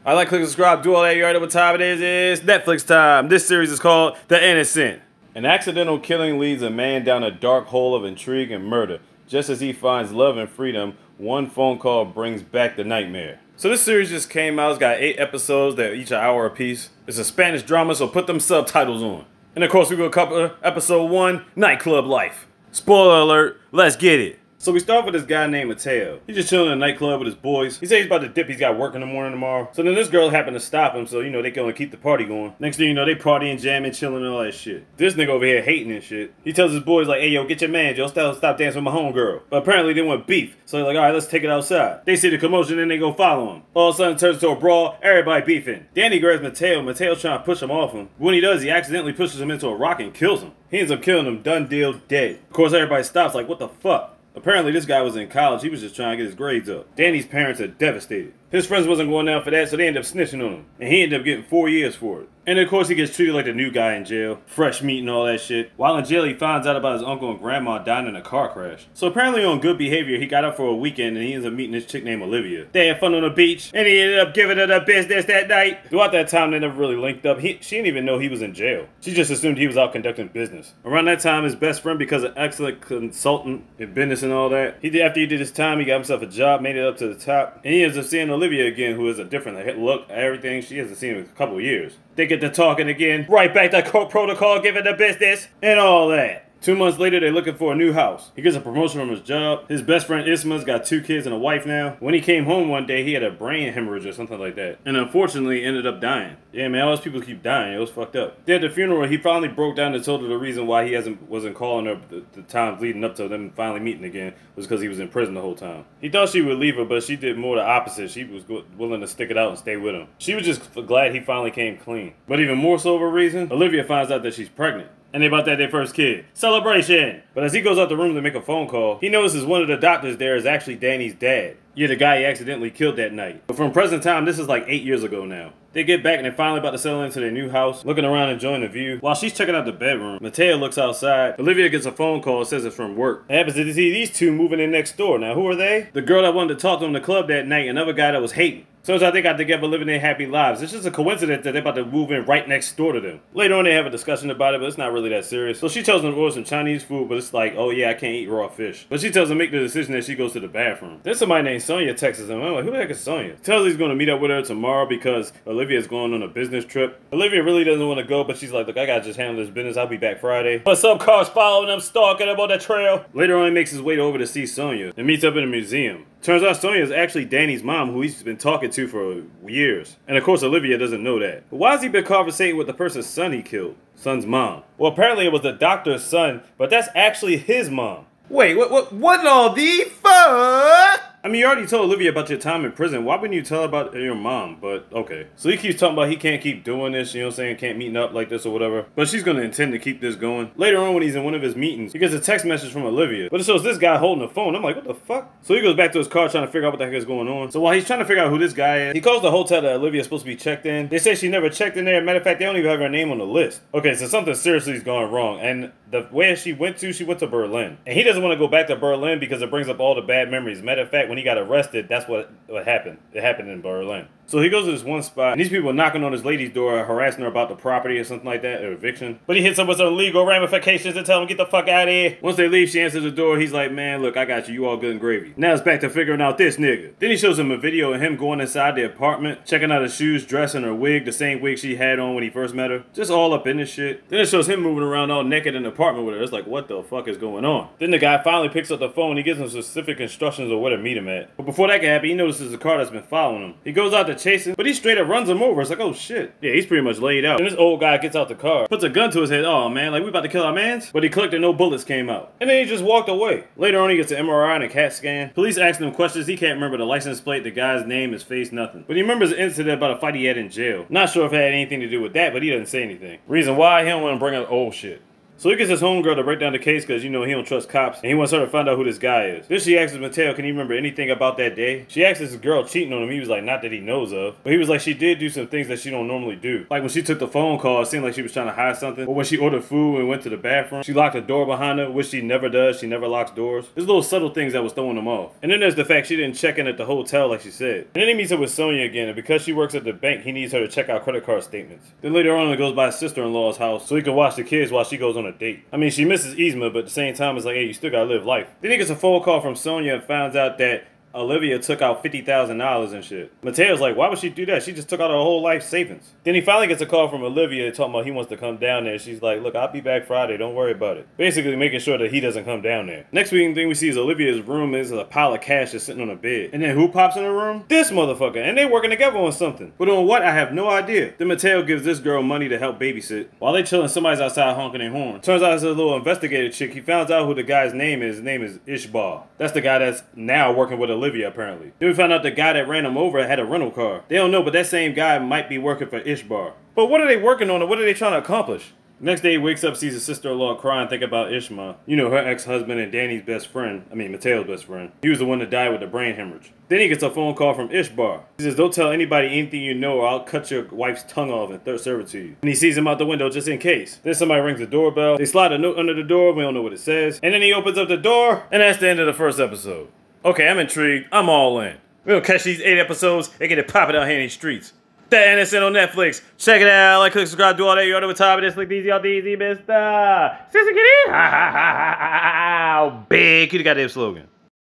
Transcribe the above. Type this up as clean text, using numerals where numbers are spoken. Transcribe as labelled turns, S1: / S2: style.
S1: I like, click, subscribe, do all that. You already know what time it is. It's Netflix time. This series is called The Innocent. An accidental killing leads a man down a dark hole of intrigue and murder. Just as he finds love and freedom, one phone call brings back the nightmare. So this series just came out. It's got 8 episodes that are each an hour apiece. It's a Spanish drama, so put them subtitles on. And of course, we go cover episode 1, Nightclub Life. Spoiler alert, let's get it. So we start with this guy named Mateo. He's just chilling in a nightclub with his boys. He says he's about to dip, he's got work in the morning tomorrow. So then this girl happened to stop him, so you know, they can only keep the party going. Next thing you know, they partying, jamming, chilling, and all that shit. This nigga over here hating and shit. He tells his boys like, hey yo, get your man, yo, stop dancing with my homegirl. But apparently they want beef. So they're like, alright, let's take it outside. They see the commotion, then they go follow him. All of a sudden it turns into a brawl, everybody beefing. Danny grabs Mateo. Mateo's trying to push him off him. When he does, he accidentally pushes him into a rock and kills him. He ends up killing him, done deal, dead. Of course everybody stops like, what the fuck? Apparently this guy was in college, he was just trying to get his grades up. Danny's parents are devastated. His friends wasn't going down for that, so they ended up snitching on him. And he ended up getting 4 years for it. And of course he gets treated like the new guy in jail. Fresh meat and all that shit. While in jail he finds out about his uncle and grandma dying in a car crash. So apparently on good behavior, he got up for a weekend and he ends up meeting this chick named Olivia. They had fun on the beach and he ended up giving her the business that night. Throughout that time they never really linked up. She didn't even know he was in jail. She just assumed he was out conducting business. Around that time his best friend, because an excellent consultant in business and all that, after he did his time he got himself a job, made it up to the top. And he ends up seeing Olivia again, who is a different look, everything. She hasn't seen him in a couple of years. They get to talking again, right back to protocol, giving the business, and all that. 2 months later, they're looking for a new house. He gets a promotion from his job. His best friend Isma's got 2 kids and a wife now. When he came home one day, he had a brain hemorrhage or something like that. And unfortunately, ended up dying. Yeah, man, all those people keep dying. It was fucked up. Then at the funeral, he finally broke down and told her the reason why he wasn't calling her the times leading up to them finally meeting again was because he was in prison the whole time. He thought she would leave her, but she did more the opposite. She was willing to stick it out and stay with him. She was just glad he finally came clean. But even more so of a reason, Olivia finds out that she's pregnant. And they about to have their first kid. Celebration! But as he goes out the room to make a phone call, he notices one of the doctors there is actually Danny's dad. Yeah, the guy he accidentally killed that night. But from present time, this is like 8 years ago now. They get back and they're finally about to settle into their new house, looking around enjoying the view. While she's checking out the bedroom, Mateo looks outside. Olivia gets a phone call, says it's from work. It happens to see these two moving in next door. Now who are they? The girl that wanted to talk to him in the club that night, another guy that was hating. Turns out they got together living their happy lives. It's just a coincidence that they're about to move in right next door to them. Later on they have a discussion about it, but it's not really that serious. So she tells them to order some Chinese food, but it's like, oh yeah, I can't eat raw fish. But she tells him to make the decision that she goes to the bathroom. Then somebody named Sonia texts him. I'm like, who the heck is Sonia? Tells he's going to meet up with her tomorrow because Olivia's going on a business trip. Olivia really doesn't want to go, but she's like, look, I gotta just handle this business. I'll be back Friday. But some cars following him, stalking him on the trail. Later on he makes his way over to see Sonia and meets up in a museum. Turns out Sonia is actually Danny's mom, who he's been talking to for years. And of course Olivia doesn't know that. But why has he been conversating with the person's son he killed? Son's mom. Well, apparently it was the doctor's son, but that's actually his mom. Wait, what in all the fuck? I mean, you already told Olivia about your time in prison. Why wouldn't you tell her about your mom? But, okay. So he keeps talking about he can't keep doing this, you know what I'm saying? Can't meet up like this or whatever. But she's going to intend to keep this going. Later on, when he's in one of his meetings, he gets a text message from Olivia. But it shows this guy holding the phone. I'm like, what the fuck? So he goes back to his car trying to figure out what the heck is going on. So while he's trying to figure out who this guy is, he calls the hotel that Olivia's supposed to be checked in. They say she never checked in there. Matter of fact, they don't even have her name on the list. Okay, so something seriously is going wrong. And the where she went to Berlin. And he doesn't want to go back to Berlin because it brings up all the bad memories. Matter of fact, when he got arrested, that's what happened. It happened in Berlin. So he goes to this one spot, and these people are knocking on this lady's door, harassing her about the property or something like that, or eviction. But he hits them with some legal ramifications and tell them, get the fuck out of here. Once they leave, she answers the door. He's like, man, look, I got you. You all good and gravy. Now it's back to figuring out this nigga. Then he shows him a video of him going inside the apartment, checking out her shoes, dress, and her wig, the same wig she had on when he first met her. Just all up in this shit. Then it shows him moving around all naked in the apartment with her. It's like, what the fuck is going on? Then the guy finally picks up the phone. He gives him specific instructions of where to meet him at. But before that can happen, he notices a car that's been following him. He goes out to chase him, but he straight up runs him over. It's like, oh shit. Yeah, he's pretty much laid out. And this old guy gets out the car, puts a gun to his head. Oh man, like we about to kill our mans? But he clicked and no bullets came out. And then he just walked away. Later on he gets an MRI and a CAT scan. Police asking him questions. He can't remember the license plate, the guy's name, his face, nothing. But he remembers an incident about a fight he had in jail. Not sure if it had anything to do with that, but he doesn't say anything. Reason why, he don't want to bring up old shit. So he gets his homegirl to break down the case because, you know, he don't trust cops, and he wants her to find out who this guy is. Then she asks Mateo, can he remember anything about that day? She asks this girl cheating on him. He was like, not that he knows of. But he was like, she did do some things that she don't normally do. Like when she took the phone call, it seemed like she was trying to hide something. Or when she ordered food and went to the bathroom, she locked the door behind her, which she never does. She never locks doors. There's little subtle things that was throwing him off. And then there's the fact she didn't check in at the hotel like she said. And then he meets up with Sonia again, and because she works at the bank, he needs her to check out credit card statements. Then later on, he goes by his sister-in-law's house so he can watch the kids while she goes on a date. I mean, she misses Yzma, but at the same time, it's like, hey, you still gotta live life. Then he gets a phone call from Sonia and finds out that Olivia took out $50,000 and shit. Mateo's like, why would she do that? She just took out her whole life savings. Then he finally gets a call from Olivia talking about he wants to come down there. She's like, look, I'll be back Friday. Don't worry about it. Basically making sure that he doesn't come down there. Next thing we see is Olivia's room is a pile of cash just sitting on a bed. And then who pops in the room? This motherfucker. And they working together on something. But on what? I have no idea. Then Mateo gives this girl money to help babysit. While they chilling, somebody's outside honking their horn. Turns out it's a little investigator chick. He finds out who the guy's name is. His name is Ishbar. That's the guy that's now working with Olivia, apparently. Then we found out the guy that ran him over had a rental car. They don't know, but that same guy might be working for Ishbar. But what are they working on and what are they trying to accomplish? Next day, he wakes up, sees his sister-in-law crying, thinking about Ishma. You know, her ex-husband and Danny's best friend. I mean, Mateo's best friend. He was the one that died with the brain hemorrhage. Then he gets a phone call from Ishbar. He says, don't tell anybody anything you know or I'll cut your wife's tongue off and serve it to you. And he sees him out the window just in case. Then somebody rings the doorbell. They slide a note under the door. We don't know what it says. And then he opens up the door. And that's the end of the first episode. Okay, I'm intrigued. I'm all in. We're gonna catch these 8 episodes and get it popping out here in these streets. The Innocent on Netflix. Check it out. Like, click, subscribe, do all that. You know what time it is. Click these, y'all, DZ, mister. Sister, get in. Ha, ha, ha, ha, ha. Big. You the goddamn slogan.